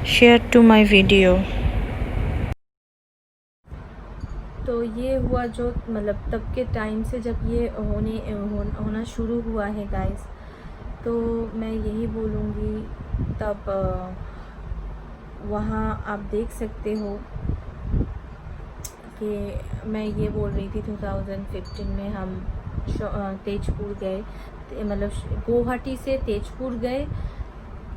share to my video. तो ये हुआ जो मतलब तब के टाइम से जब ये होना शुरू हुआ है गाइस। तो मैं यही बोलूँगी तब वहाँ आप देख सकते हो कि मैं ये बोल रही थी 2015 में हम तेजपुर गए, मतलब गुवाहाटी से तेजपुर गए,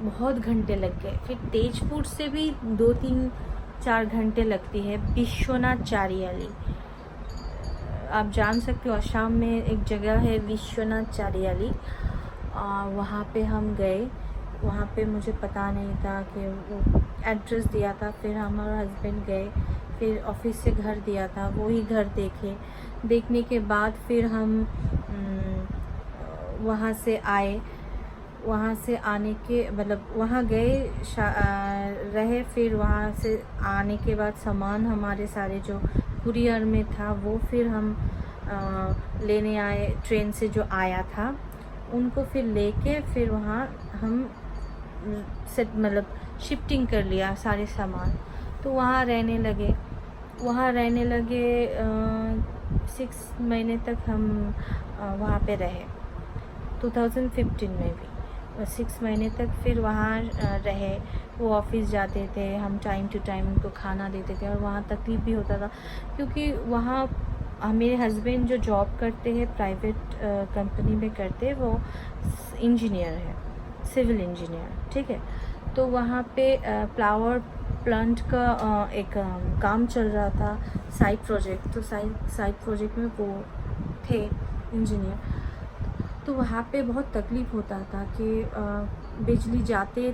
बहुत घंटे लग गए। फिर तेजपुर से भी 2-3-4 घंटे लगती है विश्वनाथ चारियाली। आप जान सकते हो असम में एक जगह है विश्वनाथ चारियाली, वहाँ पे हम गए। वहाँ पे मुझे पता नहीं था कि वो एड्रेस दिया था, फिर हम और हस्बैंड गए, फिर ऑफिस से घर दिया था, वही घर देखने के बाद फिर हम वहाँ से आए। वहाँ से आने के मतलब वहाँ गए रहे, फिर वहाँ से आने के बाद सामान हमारे सारे जो कुरियर में था वो फिर हम लेने आए, ट्रेन से जो आया था उनको फिर लेके फिर वहाँ हम सेट मतलब शिफ्टिंग कर लिया सारे सामान। तो वहाँ रहने लगे 6 महीने तक हम वहाँ पे रहे 2015 में भी 6 महीने तक फिर वहाँ रहे। वो ऑफिस जाते थे, हम टाइम टू टाइम उनको खाना देते थे, और वहाँ तकलीफ़ भी होता था क्योंकि वहाँ मेरे हस्बैंड जो जॉब करते हैं प्राइवेट कंपनी में करते, वो इंजीनियर है, सिविल इंजीनियर, ठीक है। तो वहाँ पे फ्लावर प्लांट का एक काम चल रहा था, साइड प्रोजेक्ट। तो साइड प्रोजेक्ट में वो थे इंजीनियर। तो वहाँ पे बहुत तकलीफ़ होता था कि बिजली जाते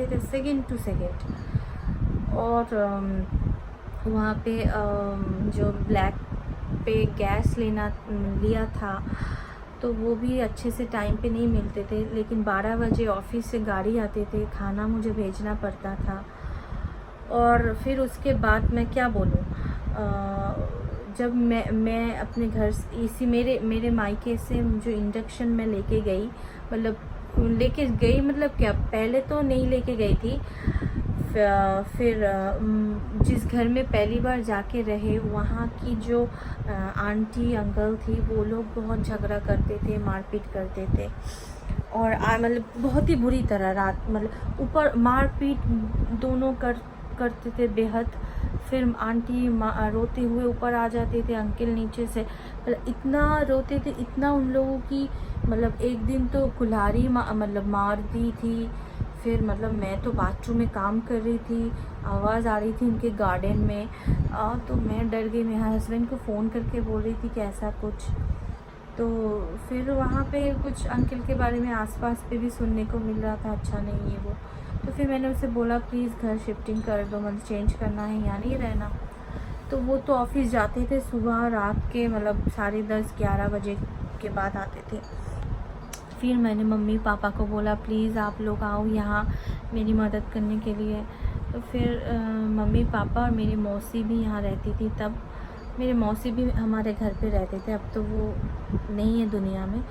थे सेकेंड टू सेकेंड। और वहाँ पे जो ब्लैक पे गैस लिया था तो वो भी अच्छे से टाइम पे नहीं मिलते थे। लेकिन 12 बजे ऑफिस से गाड़ी आते थे, खाना मुझे भेजना पड़ता था। और फिर उसके बाद मैं क्या बोलूँ, जब मैं अपने घर इसी मेरे मायके से जो इंडक्शन में लेके गई, मतलब क्या, पहले तो नहीं लेके गई थी। फिर जिस घर में पहली बार जाके रहे, वहाँ की जो आंटी अंकल थी वो लोग बहुत झगड़ा करते थे, मारपीट करते थे। और मतलब बहुत ही बुरी तरह रात, मतलब ऊपर मारपीट दोनों करते थे बेहद। फिर आंटी रोते हुए ऊपर आ जाते थे, अंकल नीचे से, मतलब इतना रोते थे, इतना उन लोगों की, मतलब एक दिन तो कुल्हाड़ी मतलब मार दी थी। फिर मतलब मैं तो बाथरूम में काम कर रही थी, आवाज़ आ रही थी उनके गार्डन में, तो मैं डर गई। मेरे हस्बैंड को फ़ोन करके बोल रही थी कि ऐसा कुछ। तो फिर वहाँ पे कुछ अंकल के बारे में आसपास पे भी सुनने को मिल रहा था, अच्छा नहीं है वो। तो फिर मैंने उसे बोला प्लीज़ घर शिफ्टिंग कर दो, मतलब चेंज करना है, यहाँ नहीं रहना। तो वो तो ऑफिस जाते थे सुबह रात के, मतलब 10:30-11 बजे के बाद आते थे। फिर मैंने मम्मी पापा को बोला प्लीज़ आप लोग आओ यहाँ मेरी मदद करने के लिए। तो फिर मम्मी पापा और मेरी मौसी भी यहाँ रहती थी तब। मेरे मौसी भी हमारे घर पे रहते थे, अब तो वो नहीं है दुनिया में,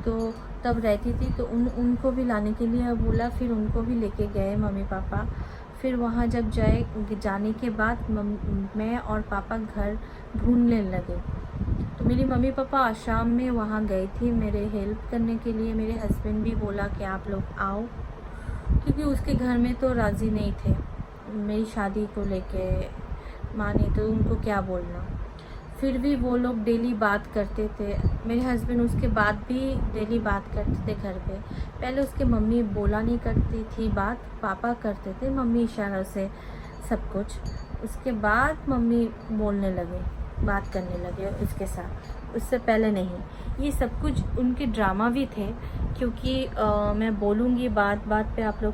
तो तब रहती थी। तो उनको भी लाने के लिए बोला, फिर उनको भी लेके गए मम्मी पापा। फिर वहाँ जब जाने के बाद मैं और पापा घर ढूंढने लगे। तो मेरी मम्मी पापा आसाम में वहाँ गए थे मेरे हेल्प करने के लिए। मेरे हस्बैंड भी बोला कि आप लोग आओ, क्योंकि उसके घर में तो राज़ी नहीं थे मेरी शादी को लेके, माने तो उनको क्या बोलना। फिर भी वो लोग डेली बात करते थे, मेरे हस्बैंड उसके बाद भी डेली बात करते थे घर पे। पहले उसके मम्मी बोला नहीं करती थी बात, पापा करते थे, मम्मी इशारों से सब कुछ। उसके बाद मम्मी बोलने लगे, बात करने लगे उसके साथ, उससे पहले नहीं। ये सब कुछ उनके ड्रामा भी थे, क्योंकि मैं बोलूँगी बात बात पे, आप लोग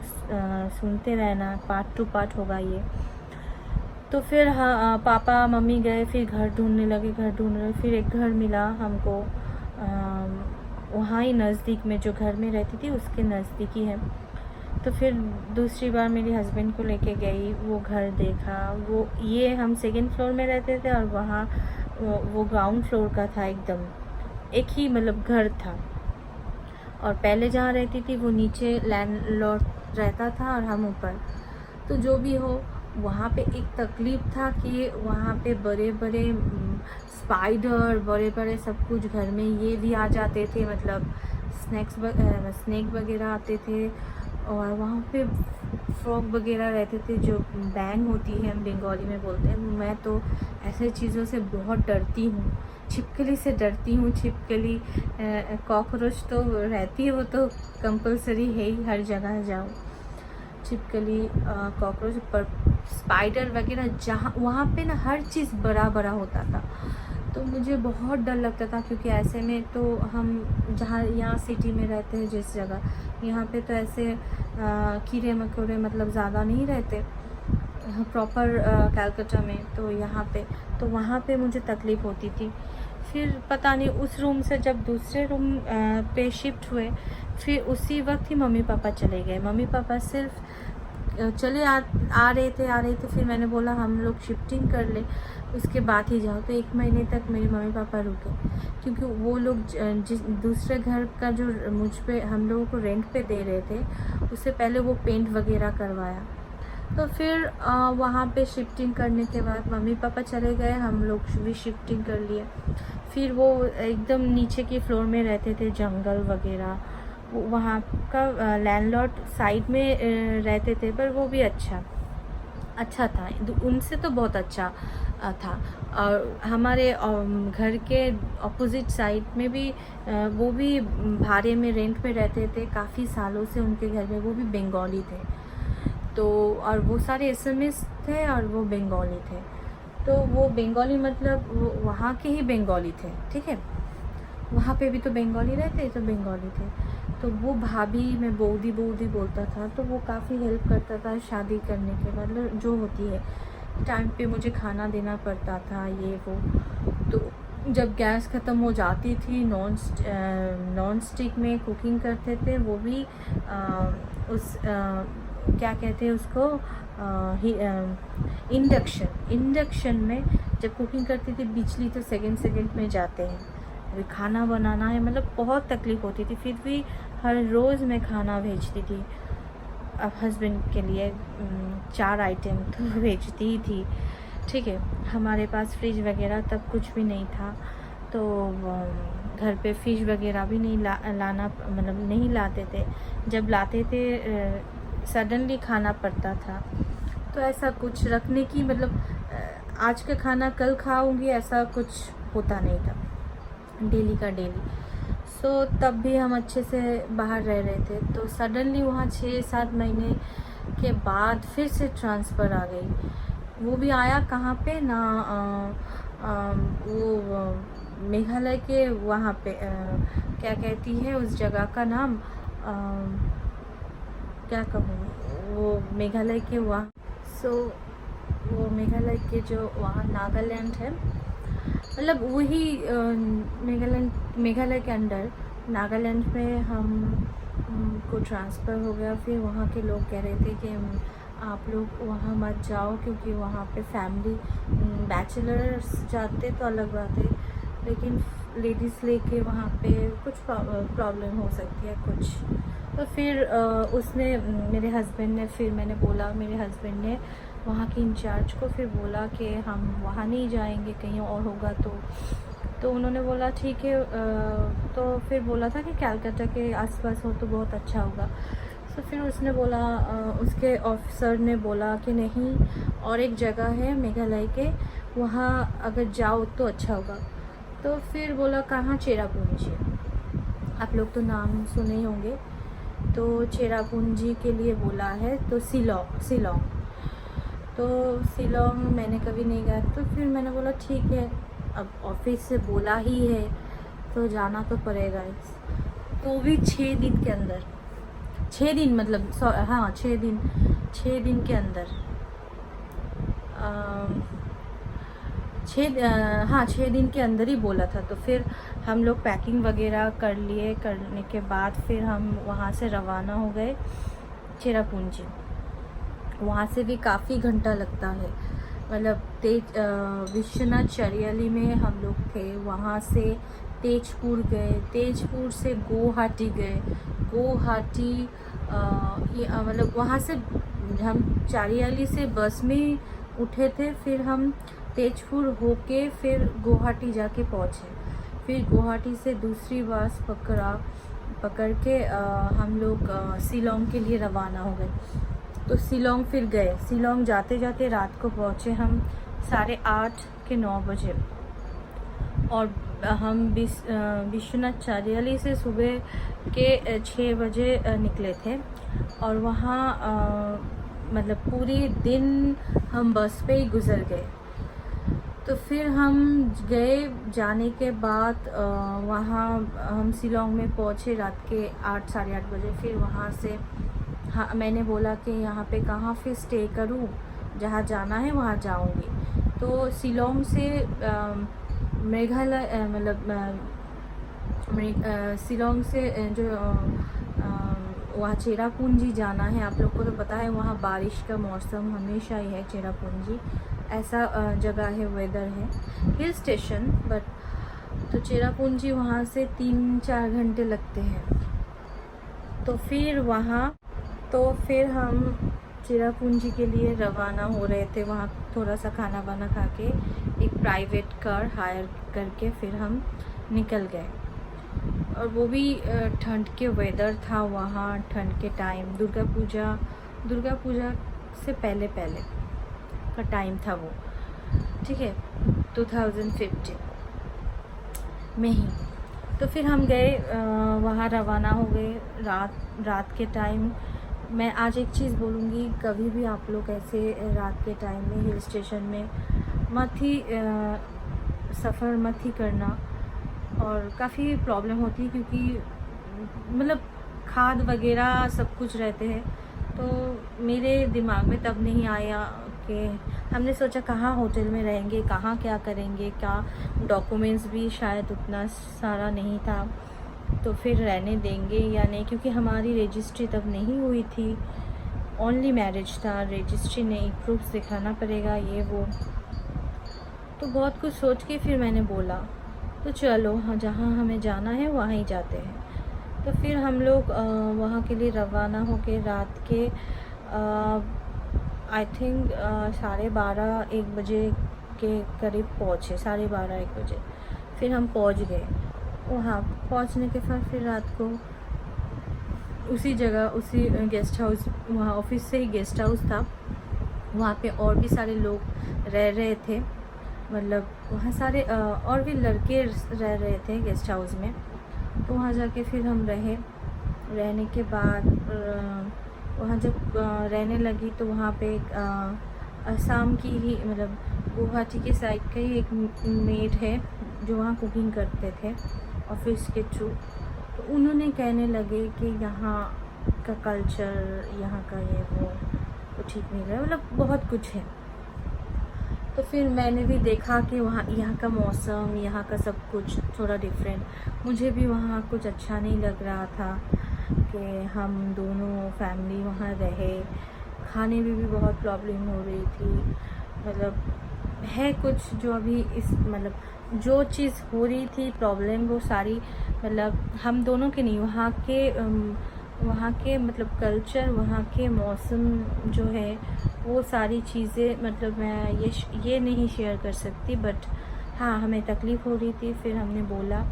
सुनते रहना, पार्ट टू पार्ट होगा ये। तो फिर हाँ, पापा मम्मी गए, फिर घर ढूंढने लगे, फिर एक घर मिला हमको, वहाँ ही नज़दीक में, जो घर में रहती थी उसके नज़दीक ही है। तो फिर दूसरी बार मेरे हस्बैंड को लेके गई, वो घर देखा। वो ये हम सेकंड फ्लोर में रहते थे और वहाँ वो ग्राउंड फ्लोर का था, एकदम एक ही मतलब घर था। और पहले जहाँ रहती थी वो नीचे लैंडलॉर्ड रहता था और हम ऊपर। तो जो भी हो, वहाँ पे एक तकलीफ़ था कि वहाँ पे बड़े बड़े स्पाइडर, बड़े बड़े सब कुछ घर में ये भी आ जाते थे, मतलब स्नेक वगैरह आते थे। और वहाँ पे फ्रॉग वगैरह रहते थे, जो बैंग होती है, हम बंगाली में बोलते हैं। मैं तो ऐसे चीज़ों से बहुत डरती हूँ, छिपकली से डरती हूँ। छिपकली, कॉकरोच तो रहती है, वो तो कंपलसरी है ही, हर जगह जाओ। छिपकली, कॉकरोच, पर स्पाइडर वगैरह जहाँ वहाँ पे ना हर चीज़ बड़ा बड़ा होता था, तो मुझे बहुत डर लगता था। क्योंकि ऐसे में तो हम जहाँ यहाँ सिटी में रहते हैं जिस जगह, यहाँ पे तो ऐसे कीड़े मकोड़े मतलब ज़्यादा नहीं रहते प्रॉपर कलकत्ता में, तो यहाँ पे तो वहाँ पे मुझे तकलीफ़ होती थी। फिर पता नहीं उस रूम से जब दूसरे रूम पे शिफ्ट हुए, फिर उसी वक्त ही मम्मी पापा चले गए। मम्मी पापा सिर्फ चले आ रहे थे। फिर मैंने बोला हम लोग शिफ्टिंग कर ले, उसके बाद ही जाओ। तो 1 महीने तक मेरे मम्मी पापा रुके, क्योंकि वो लोग जिस दूसरे घर का जो मुझ पे हम लोगों को रेंट पे दे रहे थे, उससे पहले वो पेंट वगैरह करवाया। तो फिर वहाँ पे शिफ्टिंग करने के बाद मम्मी पापा चले गए, हम लोग भी शिफ्टिंग कर लिए। फिर वो एकदम नीचे के फ्लोर में रहते थे, जंगल वगैरह। वहाँ का लैंडलॉर्ड साइड में रहते थे, पर वो भी अच्छा था, उनसे तो बहुत अच्छा था। और हमारे घर के ऑपोजिट साइड में भी वो भी भाड़े में रेंट पे रहते थे काफ़ी सालों से, उनके घर में वो भी बंगाली थे। तो और वो सारे एसएमएस थे और वो बंगाली थे, तो वो बंगाली मतलब वो वहाँ के ही बंगाली थे, ठीक है। वहाँ पे भी तो बंगाली रहते, तो बंगाली थे। तो वो भाभी में बौदी बोलता था, तो वो काफ़ी हेल्प करता था शादी करने के बाद, मतलब जो होती है टाइम पे मुझे खाना देना पड़ता था, ये वो। तो जब गैस ख़त्म हो जाती थी, नॉन स्टिक में कुकिंग करते थे, वो भी क्या कहते हैं उसको, इंडक्शन में जब कुकिंग करती थी, बिजली तो सेकंड में जाते हैं। अभी खाना बनाना है, मतलब बहुत तकलीफ़ होती थी। फिर भी हर रोज़ मैं खाना भेजती थी अब हस्बैंड के लिए, 4 आइटम तो भेजती ही थी, ठीक है। हमारे पास फ्रिज वगैरह तब कुछ भी नहीं था, तो घर पे फ़िश वगैरह भी नहीं लाना, मतलब नहीं लाते थे। जब लाते थे सडनली खाना पड़ता था, तो ऐसा कुछ रखने की, मतलब आज का खाना कल खाऊंगी ऐसा कुछ होता नहीं था, डेली का डेली। सो तब भी हम अच्छे से बाहर रह रहे थे। तो सडनली वहाँ 6-7 महीने के बाद फिर से ट्रांसफ़र आ गई। वो भी आया कहाँ पे ना, वो मेघालय के वहाँ पे, क्या कहती है उस जगह का नाम, क्या कहूँ, वो मेघालय के वहाँ, वो मेघालय के जो वहाँ नागालैंड है, मतलब वही मेघालय के अंडर नागालैंड में हम को ट्रांसफ़र हो गया। फिर वहाँ के लोग कह रहे थे कि आप लोग वहाँ मत जाओ, क्योंकि वहाँ पे फैमिली बैचलर्स जाते तो अलग बात है, लेकिन लेडीज़ लेके वहाँ पे कुछ प्रॉब्लम हो सकती है कुछ। तो फिर उसने मेरे हस्बैंड ने, फिर मैंने बोला, मेरे हस्बैंड ने वहाँ के इंचार्ज को फिर बोला कि हम वहाँ नहीं जाएंगे, कहीं और होगा। तो उन्होंने बोला ठीक है। तो फिर बोला था कि कलकत्ता के आसपास हो तो बहुत अच्छा होगा। तो फिर उसने बोला, उसके ऑफिसर ने बोला कि नहीं, और एक जगह है मेघालय के, वहाँ अगर जाओ तो अच्छा होगा। तो फिर बोला कहाँ, चेरापूंजी, आप लोग तो नाम सुने ही होंगे। तो चेरापूंजी के लिए बोला है, तो शिलोंग तो शिलोंग मैंने कभी नहीं गया। तो फिर मैंने बोला ठीक है, अब ऑफिस से बोला ही है तो जाना तो पड़ेगा। तो भी 6 दिन के अंदर, 6 दिन मतलब हाँ 6 दिन के अंदर, 6 दिन के अंदर ही बोला था। तो फिर हम लोग पैकिंग वगैरह करने के बाद फिर हम वहाँ से रवाना हो गए चेरापूंजी। वहाँ से भी काफ़ी घंटा लगता है, मतलब विश्वनाथ चरियाली में हम लोग थे, वहाँ से तेजपुर गए, तेजपुर से गुवाहाटी गए, गुवाहाटी मतलब वहाँ से हम चारियाली से बस में उठे थे, फिर हम तेजपुर होके फिर गुवाहाटी जाके पहुँचे। फिर गुवाहाटी से दूसरी बस पकड़ के हम लोग शिलोंग के लिए रवाना हो गए। तो शिलोंग फिर गए। शिलोंग जाते जाते रात को पहुँचे हम 8:30 के 9 बजे। और हम विश्वनाथ चारियाली से सुबह के 6 बजे निकले थे। और वहाँ मतलब पूरी दिन हम बस पे ही गुजर गए। तो फिर हम गए। जाने के बाद वहाँ हम शिलोंग में पहुँचे रात के 8 साढ़े 8 बजे। फिर वहाँ से हाँ, मैंने बोला कि यहाँ पे कहाँ फिर स्टे करूँ, जहाँ जाना है वहाँ जाऊँगी। तो शिलोंग से मेघालय मतलब शिलोंग से जो वहाँ चेरापूंजी जाना है। आप लोग को तो पता है वहाँ बारिश का मौसम हमेशा ही है। चेरापूंजी ऐसा जगह है, वेदर है, हिल स्टेशन बट। तो चेरापूंजी वहाँ से 3-4 घंटे लगते हैं। तो फिर हम चेरापूंजी के लिए रवाना हो रहे थे। वहाँ थोड़ा सा खाना वाना खा के एक प्राइवेट कार हायर करके फिर हम निकल गए। और वो भी ठंड के वेदर था वहाँ, ठंड के टाइम, दुर्गा पूजा से पहले का टाइम था वो, ठीक है, 2015 में ही। तो फिर हम गए वहाँ रवाना हो गए रात के टाइम। मैं आज एक चीज़ बोलूँगी, कभी भी आप लोग ऐसे रात के टाइम में हिल स्टेशन में सफ़र मत ही करना। और काफ़ी प्रॉब्लम होती है क्योंकि मतलब खाद वगैरह सब कुछ रहते हैं। तो मेरे दिमाग में तब नहीं आया कि हमने सोचा कहाँ होटल में रहेंगे, कहाँ क्या करेंगे, क्या डॉक्यूमेंट्स भी शायद उतना सारा नहीं था, तो फिर रहने देंगे या नहीं, क्योंकि हमारी रजिस्ट्री तब नहीं हुई थी, ओनली मैरिज था, रजिस्ट्री नहीं, प्रूफ दिखाना पड़ेगा ये वो। तो बहुत कुछ सोच के फिर मैंने बोला तो चलो हाँ, जहाँ हमें जाना है वहाँ ही जाते हैं। तो फिर हम लोग वहाँ के लिए रवाना होके रात के आई थिंक 12:30-1 बजे के करीब पहुँचे, 12:30-1 बजे फिर हम पहुँच गए वहाँ। पहुँचने के बाद फिर रात को उसी जगह, उसी गेस्ट हाउस, वहाँ ऑफिस से ही गेस्ट हाउस था, वहाँ पे और भी सारे लोग रह रहे थे, मतलब वहाँ सारे और भी लड़के रह रहे थे गेस्ट हाउस में। तो वहाँ जाके फिर हम रहने के बाद वहाँ जब रहने लगी तो वहाँ पे एक असम की ही, मतलब गुवाहाटी के साइड का ही एक मेड है जो वहाँ कुकिंग करते थे ऑफिस के थ्रू। तो उन्होंने कहने लगे कि यहाँ का कल्चर, यहाँ का ये वो तो ठीक नहीं रहा, मतलब बहुत कुछ है। तो फिर मैंने भी देखा कि वहाँ यहाँ का मौसम, यहाँ का सब कुछ थोड़ा डिफरेंट, मुझे भी वहाँ कुछ अच्छा नहीं लग रहा था कि हम दोनों फैमिली वहाँ रहे। खाने में भी बहुत प्रॉब्लम हो रही थी, मतलब है कुछ जो अभी इस मतलब जो चीज़ हो रही थी प्रॉब्लम, वो सारी मतलब हम दोनों के नहीं, वहाँ के मतलब कल्चर, वहाँ के मौसम जो है वो सारी चीज़ें, मतलब मैं ये नहीं शेयर कर सकती, बट हाँ हमें तकलीफ़ हो रही थी। फिर हमने बोला,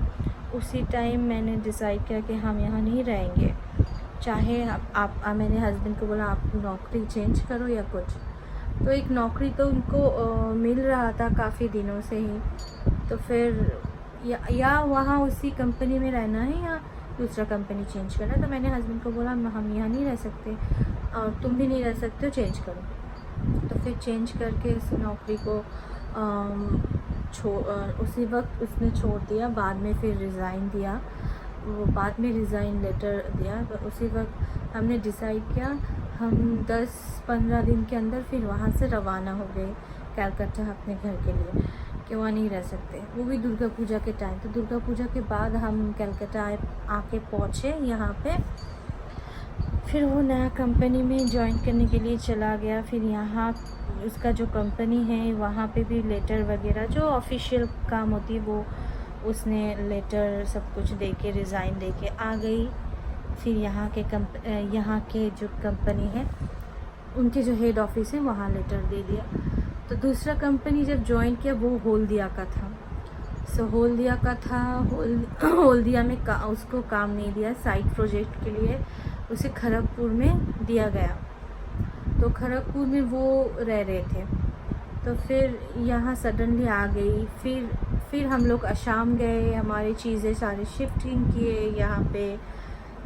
उसी टाइम मैंने डिसाइड किया कि हम यहाँ नहीं रहेंगे, चाहे आप मैंने हस्बैंड को बोला आप नौकरी चेंज करो या कुछ। तो एक नौकरी तो उनको मिल रहा था काफ़ी दिनों से ही, तो फिर या वहाँ उसी कंपनी में रहना है या दूसरा कंपनी चेंज करना। तो मैंने हस्बैंड को बोला हम यहाँ नहीं रह सकते और तुम भी नहीं रह सकते हो, चेंज करो। तो फिर चेंज करके इस नौकरी को उसी वक्त उसने छोड़ दिया। बाद में फिर रिज़ाइन दिया, वो बाद में रिज़ाइन लेटर दिया। तो उसी वक्त हमने डिसाइड किया, हम 10-15 दिन के अंदर फिर वहाँ से रवाना हो गए कलकत्ता अपने घर के लिए, कि वहाँ नहीं रह सकते, वो भी दुर्गा पूजा के टाइम। तो दुर्गा पूजा के बाद हम कलकत्ता आके पहुँचे यहाँ पे। फिर वो नया कंपनी में ज्वाइन करने के लिए चला गया। फिर यहाँ उसका जो कंपनी है वहाँ पे भी लेटर वगैरह जो ऑफिशियल काम होती है वो उसने लेटर सब कुछ दे के रिज़ाइन दे के आ गई। फिर यहाँ के जो कंपनी है उनके जो हेड ऑफिस है वहाँ लेटर दे दिया। तो दूसरा कंपनी जब ज्वाइन किया वो हल्दिया का था। सो हल्दिया का था, हल्दिया में उसको काम नहीं दिया, साइड प्रोजेक्ट के लिए उसे खड़गपुर में दिया गया। तो खड़गपुर में वो रह रहे थे। तो फिर यहाँ सडनली आ गई। फिर हम लोग असम गए, हमारी चीज़ें सारी शिफ्टिंग किए यहाँ पे।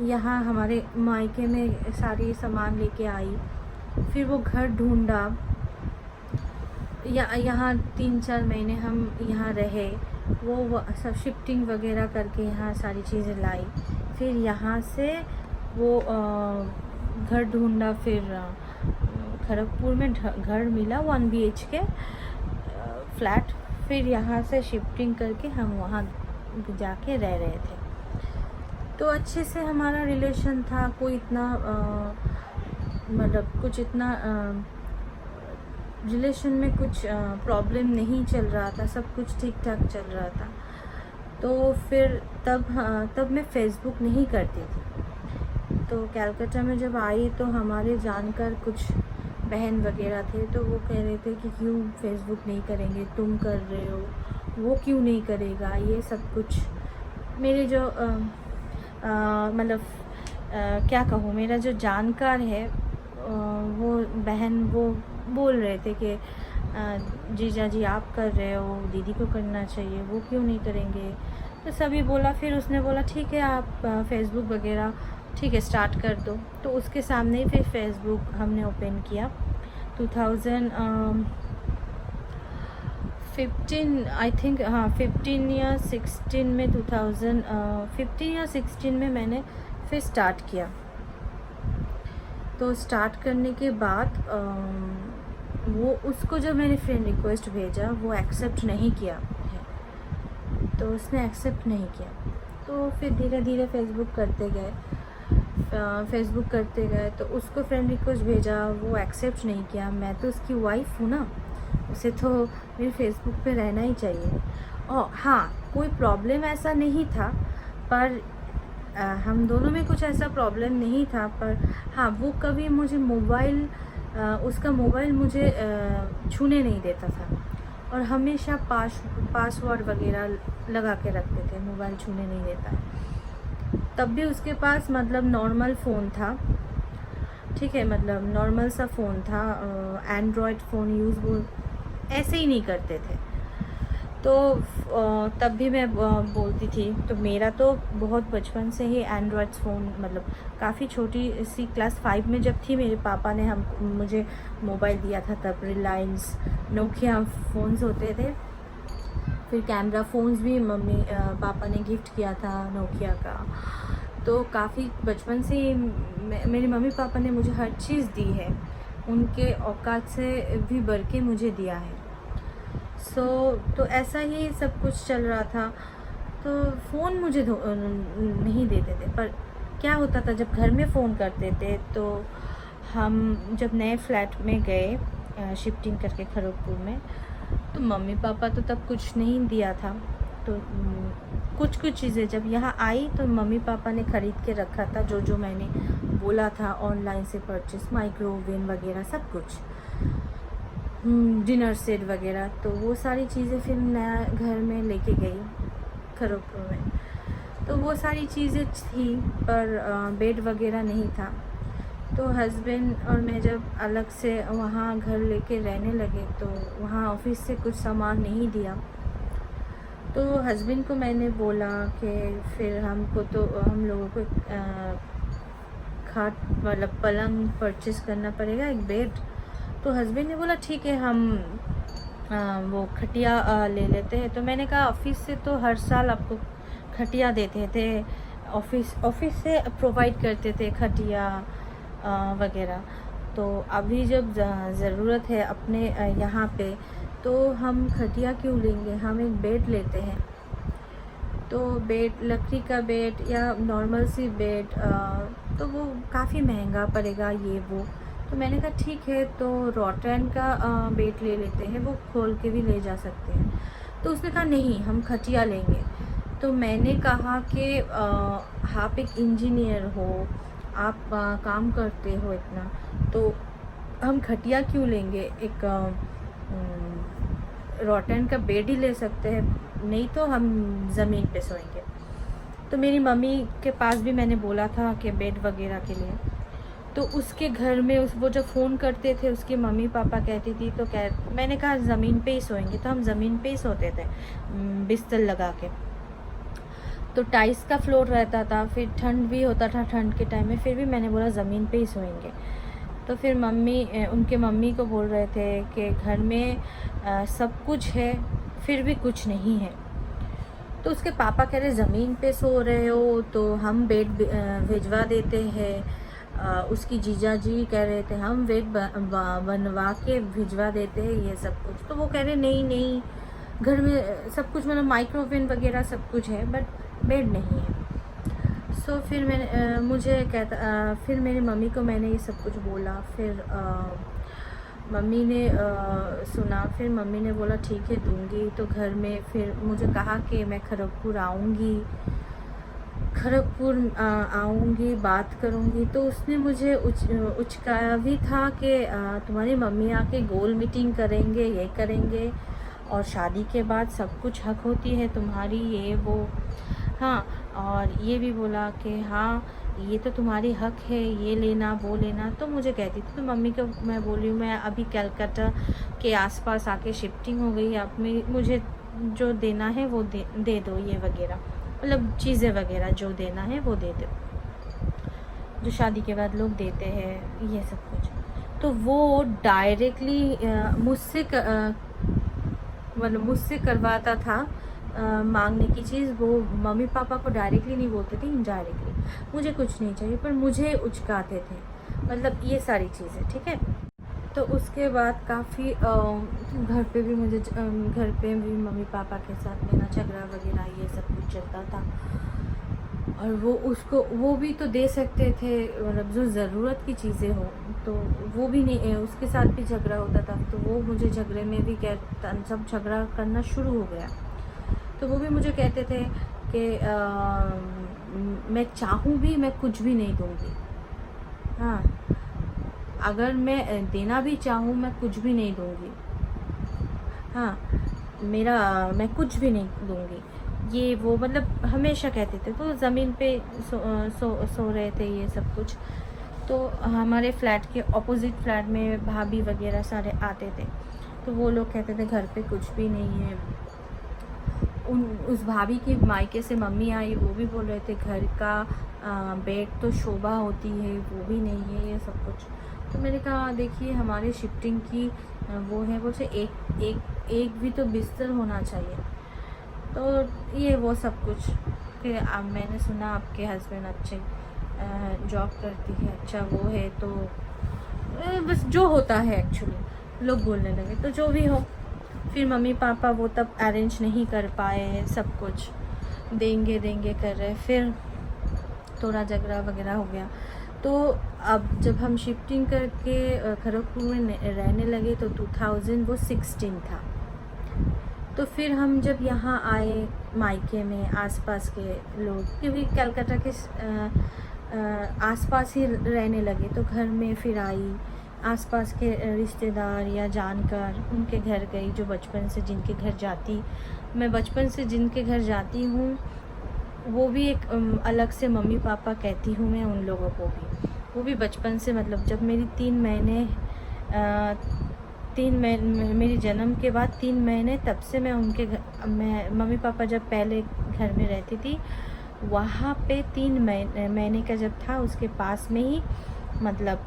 यहाँ हमारे मायके में सारी सामान लेके आई। फिर वो घर ढूंढा। यहाँ 3-4 महीने हम यहाँ रहे। वो सब शिफ्टिंग वगैरह करके यहाँ सारी चीज़ें लाई। फिर यहाँ से वो घर ढूंढा। फिर खड़गपुर में घर मिला 1 BHK फ्लैट। फिर यहाँ से शिफ्टिंग करके हम वहाँ जाके रह रहे थे। तो अच्छे से हमारा रिलेशन था, कोई इतना मतलब कुछ इतना रिलेशन में कुछ प्रॉब्लम नहीं चल रहा था, सब कुछ ठीक ठाक चल रहा था। तो फिर तब मैं फ़ेसबुक नहीं करती थी। तो कलकत्ता में जब आई तो हमारे जानकर कुछ बहन वगैरह थे, तो वो कह रहे थे कि क्यों फ़ेसबुक नहीं करेंगे, तुम कर रहे हो, वो क्यों नहीं करेगा, ये सब कुछ। मेरे जो मतलब क्या कहूँ, मेरा जो जानकार है वो बहन वो बोल रहे थे कि जीजा जी आप कर रहे हो, दीदी को करना चाहिए, वो क्यों नहीं करेंगे। तो सभी बोला। फिर उसने बोला ठीक है आप फ़ेसबुक वगैरह ठीक है स्टार्ट कर दो। तो उसके सामने ही फिर फ़ेसबुक हमने ओपन किया 2015 आई थिंक, हाँ 15 या 16 में 2015 या 16 में मैंने फिर स्टार्ट किया। तो स्टार्ट करने के बाद वो उसको जब मैंने फ्रेंड रिक्वेस्ट भेजा वो एक्सेप्ट नहीं किया है। तो उसने एक्सेप्ट नहीं किया। तो फिर धीरे धीरे फ़ेसबुक करते गए तो उसको फ्रेंड रिक्वेस्ट भेजा, वो एक्सेप्ट नहीं किया। मैं तो उसकी वाइफ हूँ ना, उसे तो मेरे फेसबुक पे रहना ही चाहिए। और हाँ, कोई प्रॉब्लम ऐसा नहीं था, पर हम दोनों में कुछ ऐसा प्रॉब्लम नहीं था। पर हाँ, वो कभी मुझे उसका मोबाइल मुझे छूने नहीं देता था और हमेशा पासवर्ड वगैरह लगा के रखते थे, मोबाइल छूने नहीं देता है। तब भी उसके पास मतलब नॉर्मल फ़ोन था, ठीक है, मतलब नॉर्मल सा फ़ोन था, एंड्रॉयड फ़ोन यूज़ वो ऐसे ही नहीं करते थे। तो तब भी मैं बोलती थी। तो मेरा तो बहुत बचपन से ही एंड्रॉयड फ़ोन, मतलब काफ़ी छोटी सी क्लास 5 में जब थी, मेरे पापा ने मुझे मोबाइल दिया था। तब रिलायंस नोकिया फ़ोन्स होते थे। फिर कैमरा फ़ोन्स भी पापा ने गिफ्ट किया था नोकिया का। तो काफ़ी बचपन से ही मेरे मम्मी पापा ने मुझे हर चीज़ दी है, उनके औकात से भी बढ़ के मुझे दिया है। तो ऐसा ही सब कुछ चल रहा था। तो फ़ोन मुझे नहीं देते थे। पर क्या होता था, जब घर में फ़ोन करते थे तो हम जब नए फ्लैट में गए शिफ्टिंग करके खड़गपुर में, तो मम्मी पापा तो तब कुछ नहीं दिया था। तो कुछ चीज़ें जब यहाँ आई तो मम्मी पापा ने ख़रीद के रखा था, जो मैंने बोला था ऑनलाइन से परचेस, माइक्रोवेव वगैरह सब कुछ, डिनर सेट वगैरह। तो वो सारी चीज़ें फिर नया घर में लेके गई खड़गपुर में। तो वो सारी चीज़ें थी, पर बेड वगैरह नहीं था। तो हस्बैंड और मैं जब अलग से वहाँ घर लेके रहने लगे तो वहाँ ऑफिस से कुछ सामान नहीं दिया। तो हस्बैंड को मैंने बोला कि फिर हम लोगों को खाट मतलब पलंग परचेस करना पड़ेगा, एक बेड। तो हस्बैंड ने बोला ठीक है हम वो खटिया ले लेते हैं। तो मैंने कहा ऑफिस से तो हर साल आपको खटिया देते थे, ऑफिस से प्रोवाइड करते थे खटिया वगैरह। तो अभी जब ज़रूरत है अपने यहाँ पे, तो हम खटिया क्यों लेंगे, हम एक बेड लेते हैं। तो बेड, लकड़ी का बेड या नॉर्मल सी बेड, तो वो काफ़ी महंगा पड़ेगा ये वो। तो मैंने कहा ठीक है, तो रॉटन का बेड ले लेते हैं, वो खोल के भी ले जा सकते हैं। तो उसने कहा नहीं, हम खटिया लेंगे। तो मैंने कहा कि आप एक इंजीनियर हो, आप काम करते हो इतना, तो हम खटिया क्यों लेंगे, एक रॉटन का बेड ही ले सकते हैं, नहीं तो हम ज़मीन पे सोएंगे। तो मेरी मम्मी के पास भी मैंने बोला था कि बेड वगैरह के लिए, तो उसके घर में वो जब फ़ोन करते थे उसके मम्मी पापा कहती थी, तो मैंने कहा ज़मीन पे ही सोएंगे, तो हम ज़मीन पे ही सोते थे बिस्तर लगा के। तो टाइल्स का फ्लोर रहता था, फिर ठंड भी होता था ठंड के टाइम में, फिर भी मैंने बोला ज़मीन पे ही सोएंगे। तो फिर उनके मम्मी को बोल रहे थे कि घर में सब कुछ है फिर भी कुछ नहीं है। तो उसके पापा कह रहे ज़मीन पे सो रहे हो तो हम बेड भिजवा देते हैं। उसकी जीजा जी कह रहे थे हम बेड बनवा के भिजवा देते हैं ये सब कुछ। तो वो कह रहे नहीं नहीं, घर में सब कुछ मतलब माइक्रोवेव वगैरह सब कुछ है बट बेड नहीं है। सो फिर फिर मेरी मम्मी को मैंने ये सब कुछ बोला। फिर मम्मी ने सुना, फिर मम्मी ने बोला ठीक है दूंगी। तो घर में फिर मुझे कहा कि मैं खड़गपुर आऊँगी, आऊँगी बात करूँगी। तो उसने मुझे उचकाया भी था कि तुम्हारी मम्मी आके गोल मीटिंग करेंगे, ये करेंगे, और शादी के बाद सब कुछ हक होती है तुम्हारी, ये वो। हाँ, और ये भी बोला कि हाँ ये तो तुम्हारी हक है, ये लेना वो लेना। तो मुझे कहती थी, तो मम्मी को मैं बोली हूँ मैं अभी कलकत्ता के आसपास आके शिफ्टिंग हो गई, आप मुझे जो देना है वो दे दो, ये वगैरह मतलब चीज़ें वगैरह जो देना है वो दे दो, जो शादी के बाद लोग देते हैं ये सब कुछ। तो वो डायरेक्टली मुझसे करवाता था मांगने की चीज़। वो मम्मी पापा को डायरेक्टली नहीं बोलते थे, इनडायरेक्टली मुझे कुछ नहीं चाहिए, पर मुझे उचकाते थे, मतलब ये सारी चीज़ें, ठीक है। तो उसके बाद काफ़ी घर पे भी मम्मी पापा के साथ मेरा झगड़ा वगैरह ये सब कुछ चलता था। और वो भी तो दे सकते थे, मतलब जो ज़रूरत की चीज़ें हो, तो वो भी नहीं, उसके साथ भी झगड़ा होता था। तो वो मुझे झगड़े में भी सब झगड़ा करना शुरू हो गया। तो वो भी मुझे कहते थे कि मैं चाहूँ भी मैं कुछ भी नहीं दूँगी। हाँ, अगर मैं देना भी चाहूँ मैं कुछ भी नहीं दूँगी। हाँ, मैं कुछ भी नहीं दूँगी, ये वो मतलब हमेशा कहते थे। तो ज़मीन पे सो रहे थे ये सब कुछ। तो हमारे फ्लैट के ऑपोजिट फ्लैट में भाभी वगैरह सारे आते थे, तो वो लोग कहते थे घर पे कुछ भी नहीं है। उस भाभी की मायके से मम्मी आई, वो भी बोल रहे थे घर का बेड तो शोभा होती है, वो भी नहीं है, ये सब कुछ। तो मैंने कहा देखिए हमारे शिफ्टिंग की वो है, बोलते एक भी तो बिस्तर होना चाहिए। तो ये वो सब कुछ। फिर अब मैंने सुना आपके हस्बैंड अच्छे जॉब करती है, अच्छा वो है, तो बस जो होता है एक्चुअली लोग बोलने लगे। तो जो भी हो, फिर मम्मी पापा वो तब अरेंज नहीं कर पाए, सब कुछ देंगे कर रहे। फिर थोड़ा झगड़ा वगैरह हो गया। तो अब जब हम शिफ्टिंग करके खड़गपुर में रहने लगे तो 2016 था। तो फिर हम जब यहाँ आए मायके में, आसपास के लोग क्योंकि कलकत्ता के आसपास ही रहने लगे, तो घर में फिर आई, आसपास के रिश्तेदार या जानकार उनके घर गई, जो बचपन से जिनके घर जाती, मैं बचपन से जिनके घर जाती हूँ वो भी एक अलग से मम्मी पापा कहती हूँ मैं उन लोगों को भी। वो भी बचपन से, मतलब जब मेरी 3 महीने मेरी जन्म के बाद 3 महीने, तब से मैं उनके घर, मैं मम्मी पापा जब पहले घर में रहती थी वहाँ पे 3 महीने का जब था, उसके पास में ही, मतलब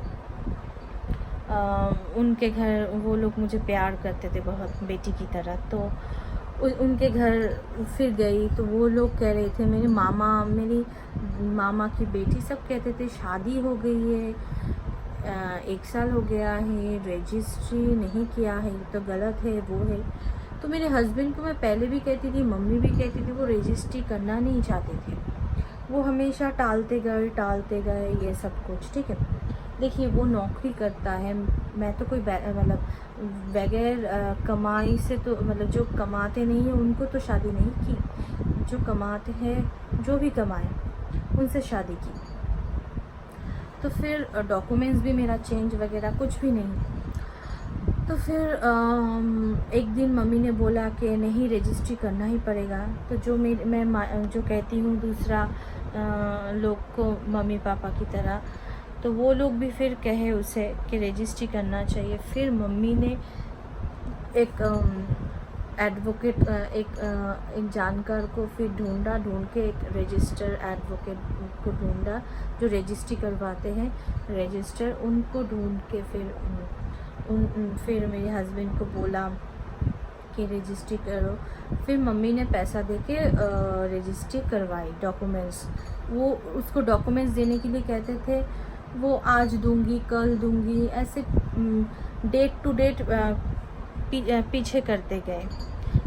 उनके घर वो लोग मुझे प्यार करते थे बहुत, बेटी की तरह। तो उनके घर फिर गई, तो वो लोग कह रहे थे, मेरी मामा की बेटी सब कहते थे शादी हो गई है, 1 साल हो गया है, रजिस्ट्री नहीं किया है, तो गलत है, वो है। तो मेरे हस्बैंड को मैं पहले भी कहती थी, मम्मी भी कहती थी, वो रजिस्ट्री करना नहीं चाहते थे, वो हमेशा टालते गए ये सब कुछ, ठीक है। देखिए वो नौकरी करता है, मैं तो कोई मतलब बगैर कमाई से, तो मतलब जो कमाते नहीं हैं उनको तो शादी नहीं की, जो कमाते हैं, जो भी कमाए उनसे शादी की। तो फिर डॉक्यूमेंट्स भी मेरा चेंज वगैरह कुछ भी नहीं। तो फिर एक दिन मम्मी ने बोला कि नहीं रजिस्ट्री करना ही पड़ेगा। तो जो मैं जो कहती हूँ दूसरा लोग को मम्मी पापा की तरह, तो वो लोग भी फिर कहे उसे कि रजिस्ट्री करना चाहिए। फिर मम्मी ने एक एडवोकेट एक जानकार को फिर ढूंढ के एक रजिस्टर एडवोकेट को ढूंढा जो रजिस्ट्री करवाते हैं रजिस्टर, उनको ढूंढ के फिर मेरे हस्बैंड को बोला कि रजिस्ट्री करो। फिर मम्मी ने पैसा देके रजिस्ट्री करवाई। डॉक्यूमेंट्स वो उसको डॉक्यूमेंट्स देने के लिए कहते थे, वो आज दूंगी कल दूंगी ऐसे डेट टू डेट पीछे करते गए।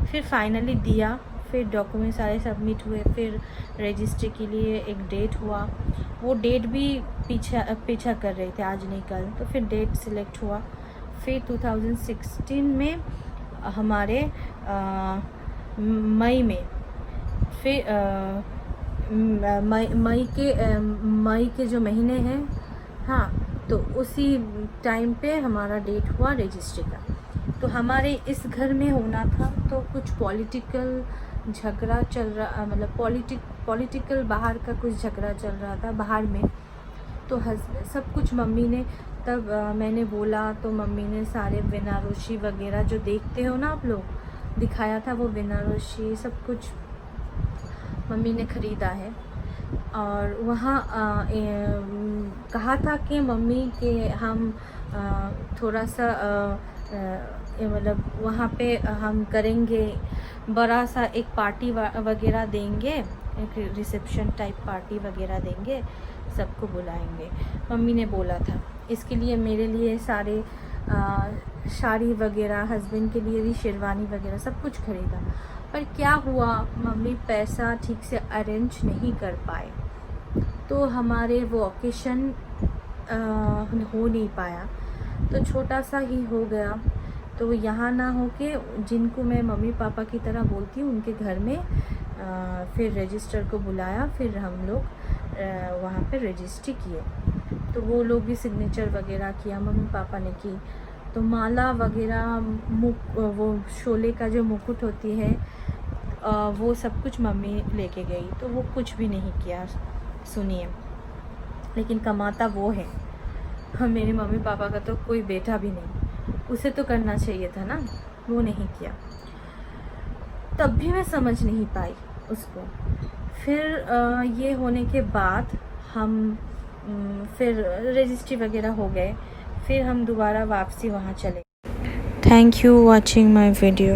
फिर फाइनली दिया, फिर डॉक्यूमेंट सारे सबमिट हुए, फिर रजिस्ट्री के लिए एक डेट हुआ। वो डेट भी पीछा कर रहे थे, आज नहीं कल। तो फिर डेट सिलेक्ट हुआ। फिर 2016 में हमारे मई में फिर मई के जो महीने हैं, हाँ, तो उसी टाइम पे हमारा डेट हुआ रजिस्ट्री का। तो हमारे इस घर में होना था, तो कुछ पॉलिटिकल झगड़ा चल रहा, मतलब पॉलिटिकल बाहर का कुछ झगड़ा चल रहा था बाहर में। तो सब कुछ मम्मी ने तब मैंने बोला तो मम्मी ने सारे बेनारसी वगैरह जो देखते हो ना आप लोग, दिखाया था। वो बेनारसी सब कुछ मम्मी ने ख़रीदा है। और वहाँ कहा था कि मम्मी के हम थोड़ा सा मतलब वहाँ पे हम करेंगे, बड़ा सा एक पार्टी वगैरह देंगे, एक रिसेप्शन टाइप पार्टी वगैरह देंगे, सबको बुलाएंगे, मम्मी ने बोला था। इसके लिए मेरे लिए सारे साड़ी वगैरह, हस्बैंड के लिए भी शेरवानी वगैरह सब कुछ ख़रीदा। पर क्या हुआ, मम्मी पैसा ठीक से अरेंज नहीं कर पाए, तो हमारे वो ओकेशन हो नहीं पाया, तो छोटा सा ही हो गया। तो यहाँ ना हो के जिनको मैं मम्मी पापा की तरह बोलती हूँ उनके घर में फिर रजिस्टर को बुलाया, फिर हम लोग वहाँ पे रजिस्ट्री किए। तो वो लोग भी सिग्नेचर वगैरह किया, मम्मी पापा ने की। तो माला वगैरह, वो शोले का जो मुकुट होती है वो सब कुछ मम्मी लेके गई। तो वो कुछ भी नहीं किया, सुनिए, लेकिन कमाता वो है। मेरे मम्मी पापा का तो कोई बेटा भी नहीं, उसे तो करना चाहिए था ना, वो नहीं किया। तब भी मैं समझ नहीं पाई उसको। फिर ये होने के बाद हम फिर रजिस्ट्री वगैरह हो गए, फिर हम दोबारा वापसी वहाँ चले। Thank you watching my video.